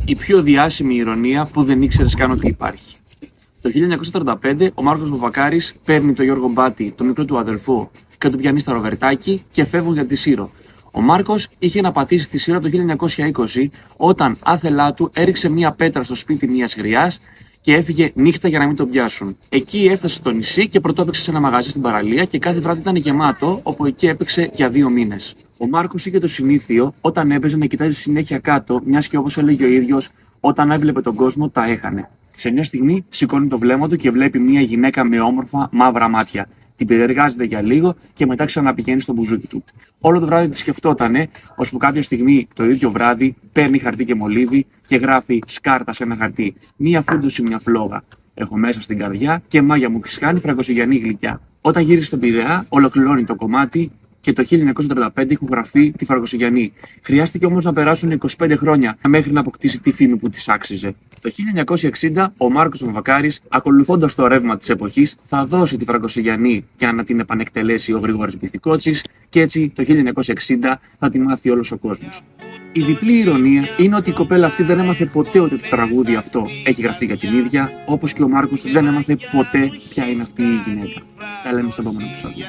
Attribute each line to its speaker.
Speaker 1: η πιο διάσημη ηρωνία που δεν ήξερες καν ότι υπάρχει. Το 1945 ο Μάρκος Βουβακάρης παίρνει τον Γιώργο Μπάτη, τον μικρό του αδερφό, και τον πιανεί στα Ροβερτάκι και φεύγουν για τη Σύρο. Ο Μάρκος είχε να πατήσει στη Σύρο το 1920 όταν άθελά του έριξε μία πέτρα στο σπίτι μιας γριάς και έφυγε νύχτα για να μην τον πιάσουν. Εκεί έφτασε στο νησί και πρωτού έπαιξε σε ένα μαγαζί στην παραλία και κάθε βράδυ ήταν γεμάτο, όπου εκεί έπαιξε για 2 μήνες. Ο Μάρκος είχε το συνήθειο όταν έπαιζε να κοιτάζει συνέχεια κάτω, μιας και όπως έλεγε ο ίδιος, όταν έβλεπε τον κόσμο τα έχανε. Σε μια στιγμή σηκώνει το βλέμμα του και βλέπει μια γυναίκα με όμορφα μαύρα μάτια. Την περιεργάζεται για λίγο και μετά ξαναπηγαίνει στο μπουζούκι του. Όλο το βράδυ τη σκεφτότανε, ώσπου κάποια στιγμή το ίδιο βράδυ παίρνει χαρτί και μολύβι και γράφει σκάρτα σε ένα χαρτί. Μία φούντωση, μια φλόγα. Έχω μέσα στην καρδιά και μάγια μου ξυχάνει φραγκοσυγιανή γλυκιά. Όταν γύρισε στον Πειραιά, ολοκληρώνει το κομμάτι και το 1935 ηχογραφεί τη Φραγκοσυγιανή. Χρειάστηκε όμως να περάσουν 25 χρόνια μέχρι να αποκτήσει τη φήμη που της άξιζε. Το 1960 ο Μάρκος Βουβακάρης, ακολουθώντας το ρεύμα της εποχής, θα δώσει τη Φραγκοσυγιανή για να την επανεκτελέσει ο Γρηγόρης Μπιθικότσης και έτσι το 1960 θα τη μάθει όλος ο κόσμος. Η διπλή ηρωνία είναι ότι η κοπέλα αυτή δεν έμαθε ποτέ ότι το τραγούδι αυτό έχει γραφτεί για την ίδια, όπως και ο Μάρκος δεν έμαθε ποτέ ποια είναι αυτή η γυναίκα. Τα λέμε στο επόμενο επεισόδιο.